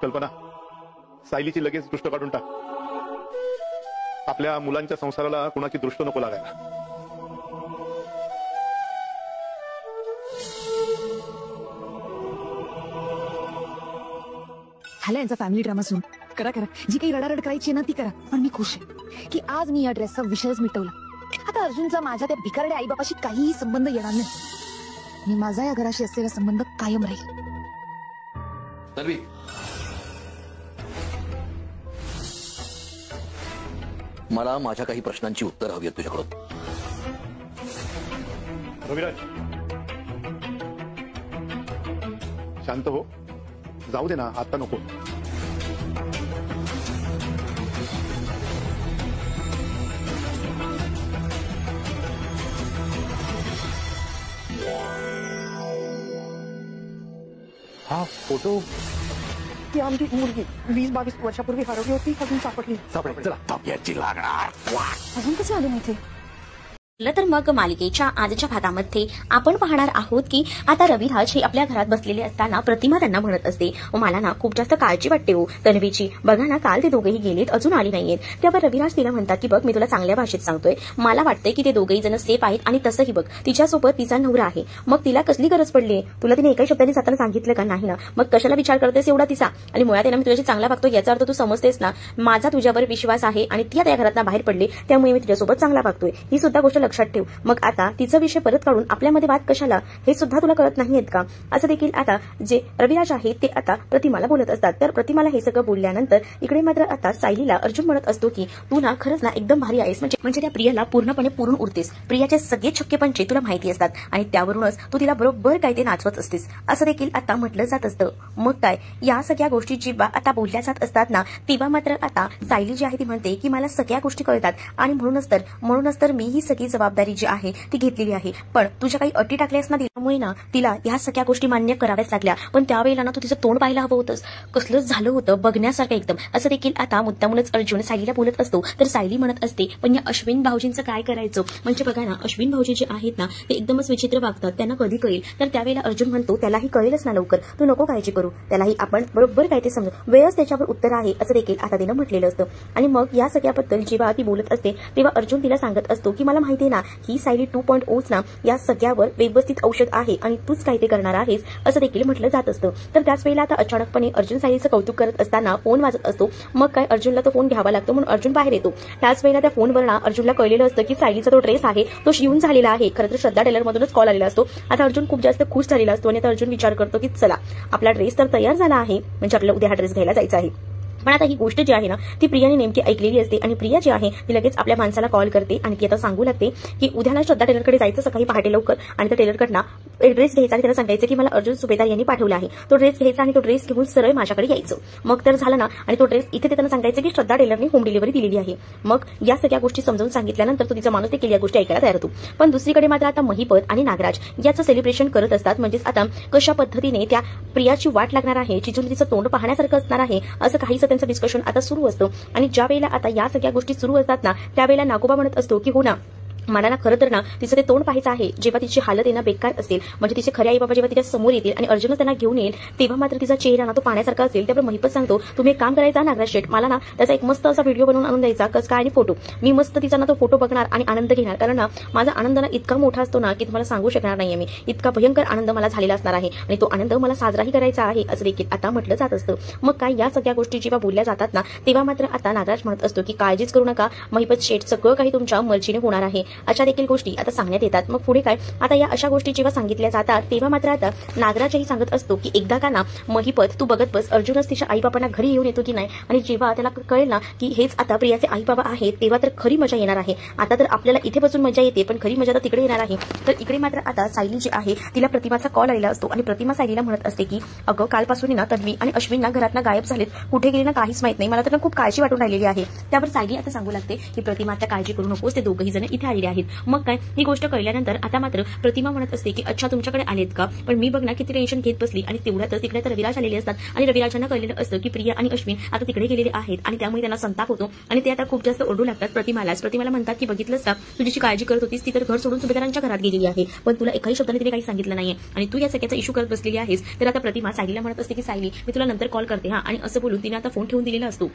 कल्पना, सायलीची लगेच दृष्ट काढून टाक. आपल्या मुलांच्या संसाराला कुणाची दृष्ट नको लागायला. झाला यांचा फॅमिली ड्रामा सुरू. करा करा, जी काही रडारड करायची ना ती करा. पण मी खुश आहे की आज मी या ड्रेसचा विषयच मिटवला. आता अर्जुनचा माझ्या त्या भिकारड्या आईबापाशी काहीही संबंध येणार नाही. मी माझा या घराशी असलेला संबंध कायम राहील. तन्वी, मला माझ्या काही प्रश्नांची उत्तर हवी आहेत तुझ्याकडून. रविराज, शांत हो. जाऊ दे ना, आता नको. हा फोटो, ती आमची मुलगी 20-22 वर्षापूर्वी हरवली होती, अजून सापडली. चला ताप्याची लागणार. अजून कसे आले माहिती? तर मग मालिकेच्या आजच्या भागामध्ये आपण पाहणार आहोत की आता रविराज हे आपल्या घरात बसलेले असताना प्रतिमा त्यांना म्हणत असते, मला ना खूप जास्त काळजी वाटते हो तन्वीची. बघा ना, काल ते दोघेही गेलेत, अजून आली नाहीयेत. तेव्हा रविराज तिला म्हणतात की बघ, मी तुला चांगल्या भाषेत सांगतोय, मला वाटतंय की ते दोघेही जण सेफ आहेत आणि तसंही बघ तिच्यासोबत तिचा नवरा आहे. मग तिला कसली गरज पडली? तुला तिने एकाही शब्दाने जाताना सांगितलं का? नाही ना. मग कशाला विचार करतेस एवढा तिचा? आणि मुळात मी तुझ्याशी चांगला वागतो याचा अर्थ तू समजतेस ना, माझा तुझ्यावर विश्वास आहे आणि ती आता या घरातून बाहेर पडली त्यामुळे मी तुझ्यासोबत चांगला वागतोय. ही सुद्धा गोष्ट लक्षात ठेव. मग आता तिचा विषय परत काढून आपल्यामध्ये वाद कशाला, हे सुद्धा तुला कळत नाहीयेत का? असं देखील आता जे रविराज आहे ते आता प्रतिमाला बोलत असतात. तर प्रतिमाला हे सगळं बोलल्यानंतर इकडे मात्र आता सायलीला अर्जुन म्हणत असतो की तू ना खरंच ना एकदम भारी आहेस, म्हणजे त्या प्रियाला पूर्णपणे पुरून उरतेस. प्रियाचे सगळे छक्केपंचे तुला माहिती असतात आणि त्यावरूनच तू तिला बरोबर काय ते नाचवत असतेस, असं देखील आता म्हटलं जात असतं. मग काय, या सगळ्या गोष्टी जेव्हा आता बोलल्या जात असतात ना, तेव्हा मात्र आता सायली जी आहे ती म्हणते की मला सगळ्या गोष्टी कळतात आणि म्हणूनच तर मी ही सगळी जबाबदारी जी आहे ती घेतलेली आहे. पण तुझ्या काही अटी टाकल्यास ना, त्यामुळे ना तिला ह्या सगळ्या गोष्टी मान्य कराव्याच लागल्या. पण त्यावेळेला ना तू तिचं तोंड पाहायला हवं होतंस, कसलंच झालं होतं बघण्यासारखं एकदम, असं देखील आता मुद्दामूनच अर्जुन सायलीला बोलत असतो. तर सायली म्हणत असते, पण या अश्विन भाऊजींचं काय करायचं? म्हणजे बघा ना, अश्विन भाऊजी जे आहेत ना ते एकदमच विचित्र वागतात, त्यांना कधी कळेल? तर त्यावेळेला अर्जुन म्हणतो, त्यालाही कळेलच ना लवकर, तू नको काळजी करू, त्यालाही आपण बरोबर काय ते समजू, वेळच त्याच्यावर उत्तर आहे, असं देखील आता तिनं म्हटलेलं असतं. आणि मग या सगळ्याबद्दल जेव्हा ती बोलत असते तेव्हा अर्जुन तिला सांगत असतो की मला माहिती आहे ना, ही सायली 2.0 ना या सगळ्यावर व्यवस्थित औषध आहे आणि तूच काय ते करणार आहेस, असं देखील म्हटलं जात असतं. तर त्याच वेळेला आता अचानकपणे अर्जुन सायलीचं कौतुक करत असताना फोन वाजत असतो. मग काय, अर्जुनला तो फोन घ्यावा लागतो म्हणून अर्जुन बाहेर येतो. त्याच वेळेला त्या फोनवर ना अर्जुनला कळलेलं असतं की सायलीचा तो ड्रेस आहे तो शिवून झालेला आहे. खरं तर श्रद्धा टेलर मधूनच कॉल आलेला असतो. आता अर्जुन खूप जास्त खुश झालेला असतो आणि आता अर्जुन विचार करतो की चला, आपला ड्रेस तर तयार झाला आहे, म्हणजे आपल्याला उद्या हा ड्रेस घ्यायला जायचा आहे. पण आता ही गोष्ट जी आहे ना ती प्रियाने नेमकी ऐकलेली असते आणि प्रिया जी आहे ती लगेच आपल्या माणसाला कॉल करते आणि ती आता सांगू लागते की उद्याला श्रद्धा टेलरकडे जायचं सकाळी पहाटे लवकर आणि त्या टेलरकडनं ड्रेस घ्यायचा आणि त्याला सांगायचं की मला अर्जुन सुभेदार यांनी पाठवला आहे, तो ड्रेस घ्यायचा आणि तो ड्रेस घेऊन सरळ माझ्याकडे यायचं. मग तर झालं ना, आणि तो ड्रेस इथे त्यांना सांगायचं की श्रद्धा टेलरने होम डिलिव्हरी दिलेली आहे. मग या सगळ्या गोष्टी समजावून सांगितल्यानंतर तो तिचा माणूस देखील या गोष्टी ऐकायला तयार होतो. पण दुसरीकडे मात्र आता महिपत आणि नागराज याचं सेलिब्रेशन करत असतात. म्हणजेच आता कशा पद्धतीने त्या प्रियाची वाट लागणार आहे, चिजून तिचं तोंड पाहण्यासारखं असणार आहे, असं काहीसं त्यांचं डिस्कशन आता सुरू असतं. आणि ज्या वेळेला आता या सगळ्या गोष्टी सुरू असतात ना, त्यावेळेला नागोबा म्हणत असतो की हो ना, मला ना खरं तर ना तिचं ते तोंड पाहायचं आहे. जेव्हा तिची हालत येणं बेकार असेल, म्हणजे तिचे खरे आई बाबा जेव्हा तिच्या समोर येतील आणि अर्जुनच त्यांना घेऊन येईल, तेव्हा मात्र तिचा चेहरा ना तो पाहण्यासारखा असेल. त्यामुळे महिपत सांगतो, तुम्ही एक काम करायचा नागराज शेठ, मला ना त्याचा एक मस्त असा व्हिडिओ बनवून आणून द्यायचा, कसं काय आणि फोटो. मी मस्त तिचा ना तो फोटो बघणार आणि आनंद घेणार, कारण ना माझा आनंद ना इतका मोठा असतो ना की तुम्हाला सांगू शकणार नाहीये मी, इतका भयंकर आनंद मला झालेला असणार आहे आणि तो आनंद मला साजराही करायचा आहे, असं देखील आता म्हटलं जात असतं. मग काय, या सगळ्या गोष्टी जेव्हा बोलल्या जातात ना, तेव्हा मात्र आता नागराज म्हणत असतो की काळजीच करू नका महिपत शेठ, सगळं काही तुमच्या मर्जीने होणार आहे. अशा देखील गोष्टी आता सांगण्यात येतात. मग पुढे काय, आता या अशा गोष्टी जेव्हा सांगितल्या जातात तेव्हा मात्र आता नागराजही सांगत असतो की एकदा का ना महिपत तू बघत बस, अर्जुनच तिच्या आई बाबांना घरी येऊन येतो की नाही, आणि जेव्हा त्याला कळेल ना की हेच आता प्रियाचे आई बाबा आहेत, तेव्हा तर खरी मजा येणार आहे. आता तर आपल्याला इथे बसून मजा येते, पण खरी मजा तर तिकडे येणार आहे. तर इकडे मात्र आता सायली जी आहे तिला प्रतिमाचा कॉल आलेला असतो आणि प्रतिमा सायलीला म्हणत असते की अगं, कालपासून ना तन्वी आणि अश्विन ना घरात ना गायब झालेत, कुठे गेले ना काहीच माहित नाही, मला तर खूप काळजी वाटून राहिलेली आहे. त्यावर सायली आता सांगू लागते की प्रतिमा आता काळजी करू नकोस, ते दोघंही जण इथे आलेले पाहिले आहेत. मग काय, ही गोष्ट कळल्यानंतर आता मात्र प्रतिमा म्हणत असते की अच्छा तुमच्याकडे आलेत का, पण मी बघ ना किती टेन्शन घेत बसली. आणि तेवढ्यातच तिकडे तर रविराज आलेले असतात आणि रविराजांना कळलेलं असतं की प्रिया आणि अश्विन आता तिकडे गेलेले आहेत आणि त्यामुळे त्यांना संताप होतो आणि ते आता खूप जास्त ओरडू लागतात प्रतिमाला म्हणतात की बघितलंस का, तुझी काळजी करत होतीस ती तर घर सोडून सुभेदारांच्या घरात गेलेली आहे, पण तुला एकाही शब्दाने तिने काही सांगितलं नाहीये आणि तू या सगळ्याचा इश्यू करत बसलेली आहेस. तर आता प्रतिमा सायलीला म्हणत असते की सायली मी तुला नंतर कॉल करते आणि असं बोलून तिने आता फोन ठेवून दिलेला असतो.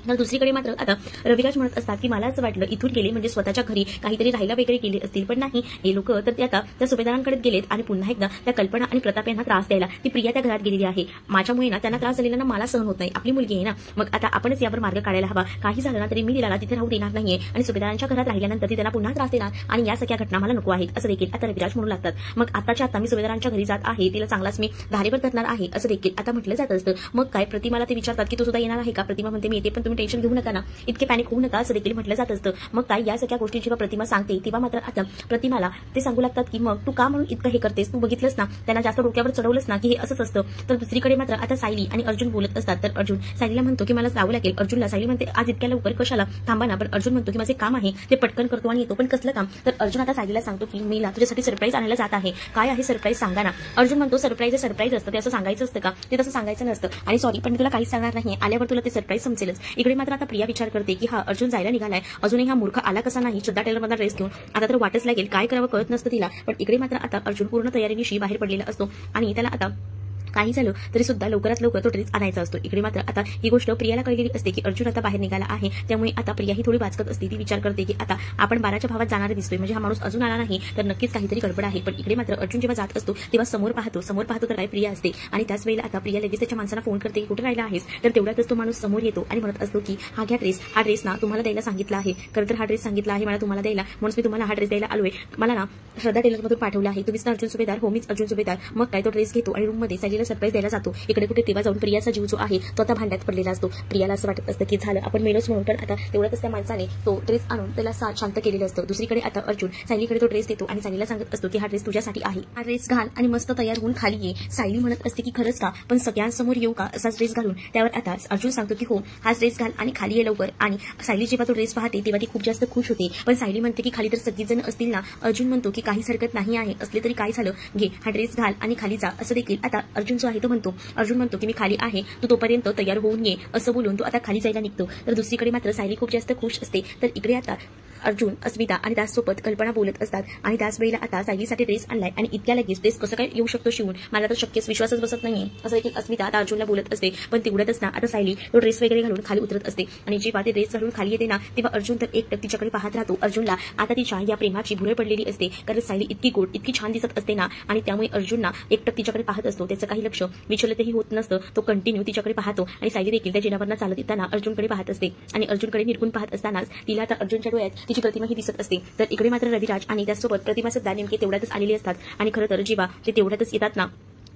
तर दुसरीकडे मात्र आता रविराज म्हणत असतात की मला असं वाटलं इथून गेले म्हणजे स्वतःच्या घरी काहीतरी राहायला वगैरे गेले असतील, पण नाही, हे लोक तर ते आता त्या सुभेदारांकडे गेलेत आणि पुन्हा एकदा त्या कल्पना आणि प्रताप यांना त्रास द्यायला ती प्रिया त्या घरात गेलेली आहे. माझ्यामुळे ना त्यांना त्रास झालेला ना मला सहन होत नाही, आपली मुलगी आहे ना, मग आता आपणच यावर मार्ग काढायला हवा. काही झालं ना तरी मी तिला तिथे राहू देणार नाहीये आणि सुभेदारांच्या घरात राहिल्यानंतर ती त्यांना पुन्हा त्रास देणार आणि या सगळ्या घटना मला नको आहेत असं देखील आता रविराज म्हणू लागतात. मग आताच्या आता मी सुभेदारांच्या घरी जात आहे, तिला चांगलाच मी धारेवर धरणार आहे असं देखील आता म्हटलं जात असतं. मग काय, प्रतिमाला ते विचारतात की तू सुद्धा येणार आहे का. प्रतिमा म्हणते मी येते, पण तुम्ही टेन्शन घेऊ नका ना, इतके पॅनिक होऊ नका असं देखील म्हटलं जात असतं. मग काय, या सगळ्या गोष्टी जेव्हा प्रतिमा सांगते तेव्हा मात्र आता प्रतिमाला ते सांगू लागतात की मग तू का म्हणून इतकं हे करतेस, तू बघितलंस ना त्यांना जास्त डोक्यावर चढवलंस ना की हे असंच असतं. तर दुसरीकडे मात्र आता सायली आणि अर्जुन बोलत असतात. तर अर्जुन सायलीला म्हणतो की मला जावं लागेल. अर्जुनला सायली म्हणते आज इतक्या लवकर कशाला, थांबा ना. पण अर्जुन म्हणतो की माझे काम आहे ते पटकन करतो आणि येतो, पण कसलं काम. तर अर्जुन आता सायलीला सांगतो की मी तुझ्यासाठी सरप्राईज आणायला जात आहे. काय आहे सरप्राईज सांगा ना. अर्जुन म्हणतो सरप्राईज असतं ते असं सांगायचं असतं का, ते तसं सांगायचं नसतं आणि सॉरी पण मी तुला काहीच सांगणार नाही, आल्यावर तुला ते सरप्राईज समजेलच. इकडे मात्र आता प्रिया विचार करते की हा अर्जुन जायला निघालाय, अजूनही हा मूर्ख आला कसा नाही श्रद्धा टेलरमधला ड्रेस घेऊन, आता तर वाटच लागेल काय करावं कळत नसतं तिला. पण इकडे मात्र आता अर्जुन पूर्ण तयारीनिशी बाहेर पडलेला असतो आणि त्याला आता काही झालं तरी सुद्धा लवकरात लवकर तो ड्रेस आणायचा असतो. इकडे मात्र आता ही गोष्ट प्रियाला कळलेली असते की अर्जुन आता बाहेर निघाला आहे, त्यामुळे आता प्रिया ही थोडी वाचकत असते. ती विचार करते की आता आपण 12च्या भावात जाणारे दिसतोय, म्हणजे हा माणूस अजून आला नाही तर नक्कीच काहीतरी गडबड आहे. पण इकडे मात्र अर्जुन जेव्हा जात असतो तेव्हा समोर पाहतो तर काय प्रिया असते आणि त्याच वेळेला आता प्रिया लगेच त्याच्या माणसाला फोन करते कुठे राहिला आहेस. तर तेवढ्यातच तो माणूस समोर येतो आणि म्हणत असतो की हा घ्या ड्रेस, हा ड्रेस ना तुम्हाला द्यायला सांगितला आहे, खरं तर हा ड्रेस सांगितला आहे मला तुम्हाला द्यायला, म्हणून मी तुम्हाला हा ड्रेस द्यायला आलोय, मला ना श्रद्धा टेलरमधून पाठवला आहे, तुम्हीच ना अर्जुन सुभेदार. हो मीच अर्जुन सुभेदार. मग काय, तो ड्रेस घेतो आणि रूममध्ये सायलीला सरप्राईज द्यायला जातो. इकडे कुठे तेव्हा जाऊन प्रियाचा जीव जो आहे तो आता भांड्यात पडलेला असतो. प्रियाला असं वाटत असतं की झालं आपण मेलोच म्हणून, पण आता तेवढ्यातच त्या माणसाने तो ड्रेस आणून त्याला शांत केलेलं असतं. दुसरीकडे आता अर्जुन सायलीकडे तो ड्रेस देतो आणि सायलीला सांगत असतो की हा ड्रेस तुझ्यासाठी आहे, हा ड्रेस घाल आणि मस्त तयार होऊन खाली ये. सायली म्हणत असते की खरंच का, पण सगळ्यांसमोर येऊ का असाच ड्रेस घालून. त्यावर आता अर्जुन सांगतो की हो हाच ड्रेस घाल आणि खाली ये लवकर. आणि सायली जेव्हा तो ड्रेस पाहते तेव्हा ती खूप जास्त खुश होते, पण सायली म्हणते की खाली तर सगळी जण असतील ना. अर्जुन म्हणतो की काहीच हरकत नाही आहे, असले तरी काय झालं, घे हा ड्रेस घाल आणि खाली जा असं देखील आता अर्जुन जो आहे तो म्हणतो. अर्जुन म्हणतो की मी खाली आहे, तू तोपर्यंत तयार होऊन ये असं बोलून तो आता खाली जायला निघतो. तर दुसरीकडे मात्र सायली खूप जास्त खुश असते. तर इकडे आता अर्जुन, अस्मिता आणि त्याचसोबत कल्पना बोलत असतात आणि त्याच वेळेला आता सायलीसाठी ड्रेस आणलाय आणि इतक्या लगेच ड्रेस कसं काय येऊ शकतो शिवून, मला तर शक्यच विश्वासच बसत नाहीये असं देखील अस्मिता आता अर्जुनला बोलत असते. पण तेवढ्यातच ना आता सायली तो ड्रेस वगैरे घालून खाली उतरत असते आणि जेव्हा ते ड्रेस घालून खाली येते ना तेव्हा अर्जुन तर एकटक तिच्याकडे पाहत राहतो. अर्जुनला आता तिच्या या प्रेमाची भुरळ पडलेली असते, कारण सायली इतकी गोड इतकी छान दिसत असते ना आणि त्यामुळे अर्जुनना एकटक तिच्याकडे पाहत असतो. त्याचं काही लक्ष विचलितही होत नसतं, तो कंटिन्यू तिच्याकडे पाहतो आणि सायली देखील त्या जिन्यावरनं चालत येताना अर्जुनकडे पाहत असते आणि अर्जुनकडे निरखून पाहत असतानाच तिला आता अर्जुनच्या डोळ्यात तिची प्रतिमाही दिसत असते. तर इकडे मात्र रविराज आणि त्यासोबत प्रतिमा सुद्धा नेमके तेवढ्यातच आलेले असतात आणि खरं तर जेव्हा ते तेवढ्यातच येतात ना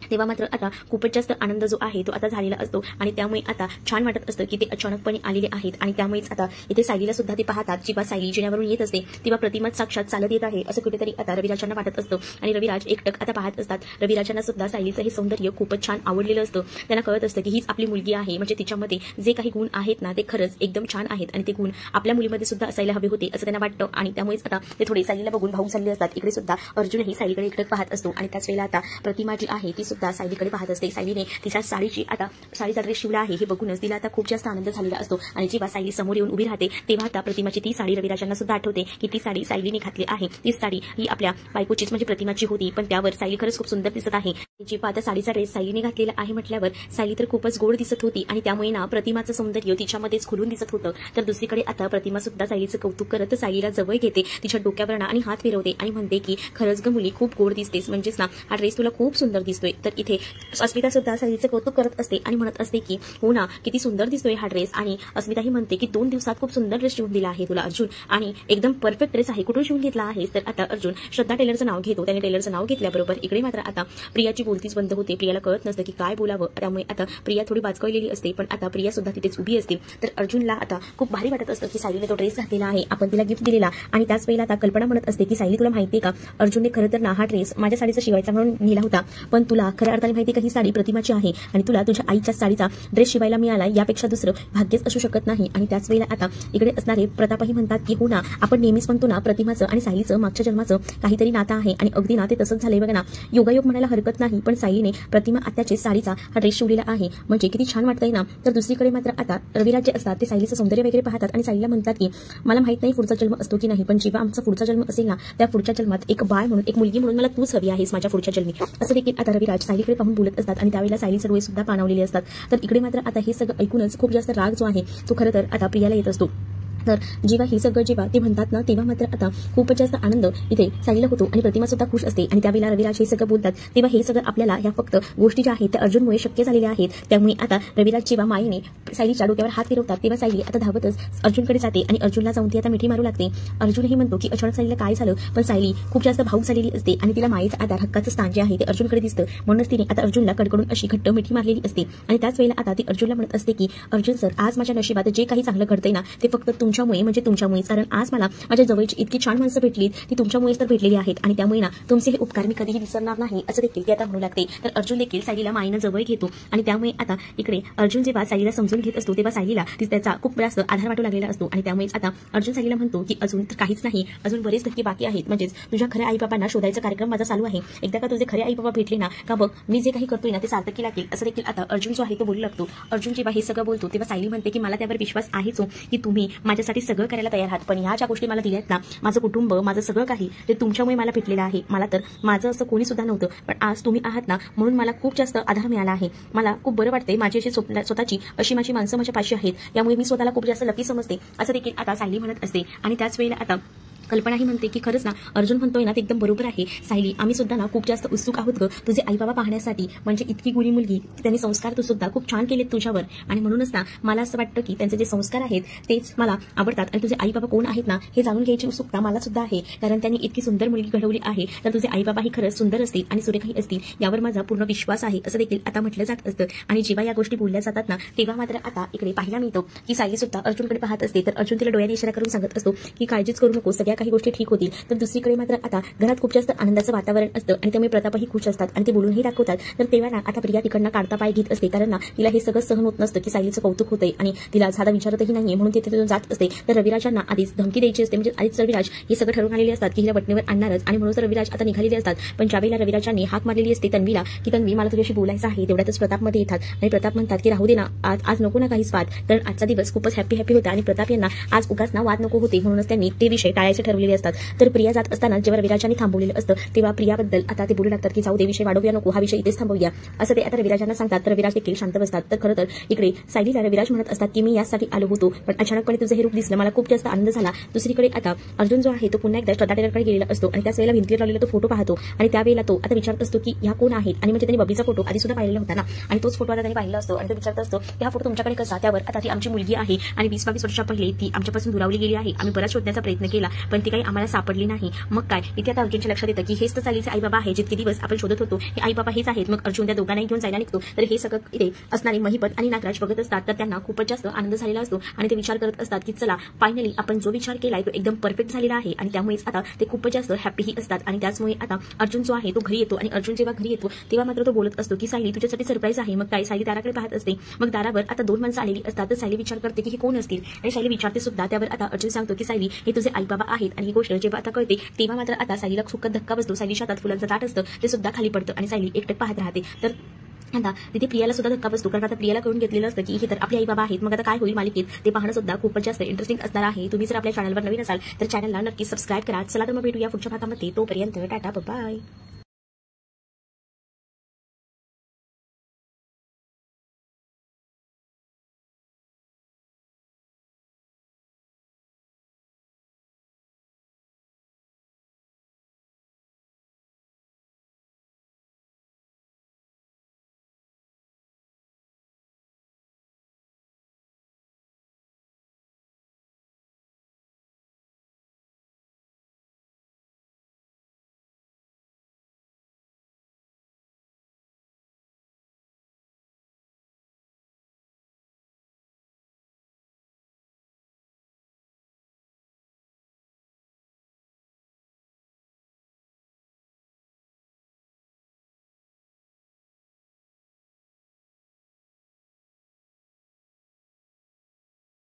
तेव्हा मात्र आता खूपच जास्त आनंद जो आहे तो आता झालेला असतो आणि त्यामुळे आता छान वाटत असतं की ते अचानकपणे आलेले आहेत. आणि त्यामुळेच आता इथे सायलीला सुद्धा ते पाहतात. जेव्हा सायली जिन्यावरून येत असते तेव्हा प्रतिमा साक्षात चालत येत आहे असं कुठेतरी आता रविराजांना वाटत असतं आणि रविराज एकटक आता पाहत असतात. रविराजांना सुद्धा सायलीचं हे सौंदर्य खूपच छान आवडलेलं असतं. त्यांना कळत असतं की हीच आपली मुलगी आहे, म्हणजे तिच्यामध्ये जे काही गुण आहेत ना ते खरंच एकदम छान आहेत आणि ते गुण आपल्या मुलीमध्ये सुद्धा असायला हवे होते असं त्यांना वाटतं आणि त्यामुळेच आता ते थोडे सायलीला बघून भावून चालले असतात. इकडे सुद्धा अर्जुनही सायलीकडे एकटक पाहत असतो आणि त्याच वेळेला आता प्रतिमा जी आहे ती सुद्धा सायलीकडे पाहत असते. सायलीने तिच्या साडीचा ड्रेस शिवला आहे हे बघूनच तिला आता खूप जास्त आनंद झालेला असतो आणि जेव्हा सायली समोर येऊन उभी राहते तेव्हा आता प्रतिमाची ती साडी रविराजांना सुद्धा आठवते की ती साडी सायलीने घातली आहे. ती साडी ही आपल्या बायकोचीच म्हणजे प्रतिमाची होती, पण त्यावर सायली खरंच खूप सुंदर दिसत आहे. जेव्हा आता साडीचा ड्रेस सायलीने घातलेला आहे म्हटल्यावर सायली तर खूपच गोड दिसत होती आणि त्यामुळे ना प्रतिमाचं सौंदर्य तिच्यामध्येच खुलून दिसत होतं. तर दुसरीकडे आता प्रतिमा सुद्धा सायलीचं कौतुक करत सायलीला जवळ घेते, तिच्या डोक्यावर आणि हात फिरवते आणि म्हणते की खरंच ग मुली खूप गोड दिसतेस, म्हणजेच ना हा ड्रेस तुला खूप सुंदर दिसतोय. तर इथे अस्मिता सुद्धा सायलीचं कौतुक करत असते आणि म्हणत असते की हो ना किती सुंदर दिसतोय हा ड्रेस. आणि अस्मिता ही म्हणते की 2 दिवसात खूप सुंदर ड्रेस शिवून दिला आहे तुला अर्जुन आणि एकदम परफेक्ट ड्रेस आहे, कुठून शिवून घेतला आहेस. तर आता अर्जुन श्रद्धा टेलरचं नाव घेतो. त्याने टेलरचं नाव घेतल्याबरोबर इकडे मात्र आता प्रियाची बोलतीच बंद होते. प्रियाला कळत नसतं की काय बोलावं. त्यामुळे आता प्रिया थोडी बाचकळलेली असते, पण आता प्रिया सुद्धा तिथेच उभी असते. तर अर्जुनला आता खूप भारी वाटत असतं की सायलीने तो ड्रेस घातलेला आहे, आपण तिला गिफ्ट दिलेला. आणि त्याच वेळेला आता कल्पना म्हणत असते की सायली तुला माहितीये का, अर्जुनने खरं तर ना हा ड्रेस माझ्या साडीचा शिवायचा म्हणून नेला होता, पण तुला खऱ्या अर्थाने माहिती का ही साडी प्रतिमाची आहे आणि तुला तुझ्या आईच्या साडीचा ड्रेस शिवायला मिळाला, यापेक्षा दुसरं भाग्यच असू शकत नाही. आणि त्याच वेळेला आता इकडे असणारे प्रतापही म्हणतात की हो ना, आपण नेहमीच म्हणतो ना प्रतिमाचं आणि सायलीचं मागच्या जन्माचं काहीतरी नातं आहे. आणि अगदी ना ते तसंच झालंय बघा ना, योगायोग म्हणायला हरकत नाही, पण सायलीने प्रतिमा आत्याचे साडीचा हा ड्रेस शिवलेला आहे, म्हणजे किती छान वाटतंय ना. तर दुसरीकडे मात्र आता रविराज जे असतात ते सायलीचं सौंदर्य वगैरे पाहतात आणि सायलीला म्हणतात की मला माहित नाही पुढचा जन्म असतो की नाही, पण जेव्हा आमचा पुढचा जन्म असेल ना, त्या पुढच्या जन्मात एक बाळ म्हणून, एक मुलगी म्हणून मला तूच हवी आहेस माझ्या पुढच्या जन्मी, असं देखील आता रविराज सायलीकडे पाहून बोलत असतात. आणि त्यावेळेला सायलीचे डोळे सुद्धा पाणावलेले असतात. तर इकडे मात्र आता हे सगळं ऐकूनच खूप जास्त राग जो आहे तो खरं तर आता प्रियाला येत असतो. तर जेव्हा हे सगळं जेव्हा ते म्हणतात ना, तेव्हा मात्र आता खूपच जास्त आनंद इथे सायलीला होतो आणि प्रतिमा सुद्धा खुश असते. आणि त्यावेळेला रविराज हे सगळं बोलतात तेव्हा हे सगळं आपल्याला ह्या फक्त गोष्टी ज्या आहेत त्या अर्जुनमुळे शक्य झालेल्या आहेत. त्यामुळे आता रविराज जेव्हा मायेने सायलीच्या डोक्यावर हात फिरवतात तेव्हा सायली आता धावतच अर्जुनकडे जाते आणि अर्जुनला जाऊन ती आता मिठी मारू लागते. अर्जुनही म्हणतो की अचानक सायलीला काय झालं, पण सायली खूप जास्त भावूक झालेली असते आणि तिला मायेचा आधार, हक्काचं स्थान जे आहे ते अर्जुनकडे दिसतं. म्हणूनच तिने आता अर्जुनला कडकडून अशी घट्ट मिठी मारलेली असते. आणि त्याच वेळेला आता ती अर्जुनला म्हणत असते की अर्जुन सर, आज माझ्या नशिबात जे काही चांगलं घडतंय ना ते फक्त तुमच्यामुळे, म्हणजे तुमच्यामुळे, कारण आज मला माझ्या जवळची इतकी छान माणसं भेटली ती तुमच्यामुळेच तर भेटलेली आहेत आणि त्यामुळे ना तुमचे हे उपकार मी कधीही विसरणार नाही, असं देखील ते आता म्हणू लागते. तर अर्जुन देखील सायलीला मायेनं जवळ घेतो आणि त्यामुळे आता इकडे अर्जुन जेव्हा सायलीला समजून घेत असतो तेव्हा सायलीला त्याचा खूप जास्त आधार वाटू लागलेला असतो. आणि त्यामुळेच आता अर्जुन सायलीला म्हणतो की अजून तर काहीच नाही, अजून बरेच धक्के बाकी आहेत, म्हणजेच तुझ्या खऱ्या आई बाबांना शोधायचा कार्यक्रम माझा चालू आहे. एकदा का तुझे खरे आई बाबा भेटले ना का बघ, मी जे काही करतोय ना ते सार्थकी लागेल, असं देखील आता अर्जुन जो आहे तो बोलू लागतो. अर्जुन जेव्हा हे सगळं बोलतो तेव्हा सायली म्हणते की मला त्यावर विश्वास आहेच की तुम्ही माझ्यासाठी सगळं करायला तयार आहात, पण ह्या ज्या गोष्टी मला दिल्यात ना, माझं कुटुंब, माझं सगळं काही ते तुमच्यामुळे मला भेटलेलं आहे. मला तर माझं असं कोणी सुद्धा नव्हतं, पण आज तुम्ही आहात ना म्हणून मला खूप जास्त आधार मिळाला आहे. मला खूप बरं वाटते, माझी अशी स्वतःची अशी माझी माणसं माझ्या पाशी आहेत, त्यामुळे मी स्वतःला खूप जास्त लकी समजते, असं देखील आता सायली म्हणत असते. आणि त्याच वेळेला आता कल्पनाही म्हणते की खरंच ना, अर्जुन म्हणतोय ना ते एकदम बरोबर आहे सायली, आम्ही सुद्धा ना खूप जास्त उत्सुक आहोत ग तुझे आई बाबा पाहण्यासाठी, म्हणजे इतकी गुणी मुलगी, त्यांनी संस्कार तू सुद्धा खूप छान केलेत तुझ्यावर. आणि म्हणूनच ना मला असं वाटतं की त्यांचे जे संस्कार आहेत तेच मला आवडतात आणि तुझे आई बाबा कोण आहेत ना हे जाणून घ्यायची उत्सुकता मला सुद्धा आहे, कारण त्यांनी इतकी सुंदर मुलगी घडवली आहे. तर तुझे आई बाबा ही खरंच सुंदर असतील आणि सुरेखही असतील यावर माझा पूर्ण विश्वास आहे, असं देखील आता म्हटलं जात असतं. आणि जेव्हा या गोष्टी बोलल्या जातात ना तेव्हा मात्र आता इकडे पाहायला मिळतो की सायली सुद्धा अर्जुनकडे पाहत असते. तर अर्जुन तिला डोळ्याने इशारा करून सांगत असतो की काळजीच करू नको, सगळ्या काही गोष्टी ठीक होतील. तर दुसरीकडे मात्र आता घरात खूप जास्त आनंदाचं वातावरण असतं आणि त्यामुळे प्रतापही खुश असतात आणि ते बोलूनही दाखवतात. तर तेव्हा ना आता प्रिया तिकडनं काढता पाय घेत असते, कारण ना तिला हे सगळं सहन होत नसतं की सायलीचं कौतुक होतंय आणि तिला साधा विचारतही नाहीये, म्हणून ती तिथून जात असते. तर रविराजांना आधीच धमकी द्यायची असते, म्हणजे आधीच रविराज हे सगळं ठरवून आलेले असतात की हिला वटणीवर आणणारच आणि म्हणून रविराज आता निघालेले असतात. पण ज्यावेळेला रविराजांनी हाक मारलेली असते तन्वीला की तन्वी मला तुझ्याशी बोलायचं आहे, तेवढ्यातच प्रतापमध्ये येतात आणि प्रताप म्हणतात की राहू दे ना, आज नको ना काहीच वाद, कारण आजचा दिवस खूपच हॅपी होता आणि प्रताप यांना आज उगाच ना वाद नको होते, म्हणूनच त्यांनी ते विषय टाळायचे ठरवलेले असतात. तर प्रिया जात असताना जेव्हा रविराजांनी थांबवलेलं असतं तेव्हा प्रियाबद्दल आता ते बोलू लागतात की जाऊ दे, विषय वाढवूया नको, हा विषय इथेच थांबवूया, असं ते आता रविराजांना सांगतात. तर रविराज देखील शांत बसतात. तर खरं तर इकडे सायलीला रविराज म्हणत असतात की मी यासाठी आलो होतो, पण अचानकपणे तुझं हे रूप दिसलं, मला खूप जास्त आनंद झाला. दुसरीकडे आता अर्जुन जो आहे तो पुन्हा एकदा श्रद्धा टेलरकडे गेलेला असतो आणि त्याच वेळेला भिंतीवर लावलेला तो फोटो पाहतो आणि त्यावेळेला तो आता विचारत असतो की ह्या कोण आहेत, आणि म्हणजे त्यांनी बबीचा फोटो आधी सुद्धा पाहिलेला होता ना आणि तोच फोटो आता त्यांनी पाहिला असतो आणि तो विचारत असतो की हा फोटो तुमच्याकडे कसा, त्यावर आता ती आमची मुलगी आहे आणि 20-22 वर्षा पहिले ती आमच्यापासून दुरावली गेली आहे, आम्ही बराच शोधण्याचा प्रयत्न केला पण ती काही आम्हाला सापडली नाही. मग काय, इथे आता अर्जुनच्या लक्षात येतं की हेच तर सायलीचे आई बाबा आहे, जितके दिवस आपण शोधत होतो हे आई बाबा हेच आहेत. मग अर्जुन त्या दोघांनाही घेऊन जायला निघतो. तर हे सगळं इथे असणारे महिपत आणि नागराज बघत असतात, तर त्यांना खूपच जास्त आनंद झालेला असतो आणि ते विचार करत असतात की चला फायनली आपण जो विचार केलाय तो एकदम परफेक्ट झालेला आहे आणि त्यामुळेच आता ते खूपच जास्त हॅपीही असतात. आणि त्याचमुळे आता अर्जुन जो आहे तो घरी येतो आणि अर्जुन जेव्हा घरी येतो तेव्हा मात्र तो बोलत असतो की सायली तुझ्यासाठी सरप्राईज आहे. मग काय, सायली दाराकडे पाहत असते. मग दारावर आता 2 माणसं आलेली असतात. तर सायली विचार करते की हे कोण असतील आणि सायली विचारते सुद्धा. त्यावर आता अर्जुन सांगतो की सायली हे तुझे आई बाबा आहेत. आणि ही गोष्ट जेव्हा आता कळते तेव्हा मात्र आता सायलीला सुखद धक्का बसतो. सायलीच्या हातात फुलांचं ताट असतं ते सुद्धा खाली पडतं आणि सायली एकटक पाहत राहते. तर आता तिथे प्रियाला सुद्धा धक्का बसतो, कारण आता प्रियाला कळून घेतलेलं असतं की हे तर आपले आई बाबा आहेत. मग आता काय होईल मालिकेत ते पाहणं सुद्धा खूपच जास्त इंटरेस्टिंग असणार आहे. तुम्ही जर आपल्या चॅनलवर नवीन असाल तर चॅनलला नक्की सबस्क्राईब करा. चला तर मग भेटूया पुढच्या भागामध्ये. तोपर्यंत टाटा, बाय.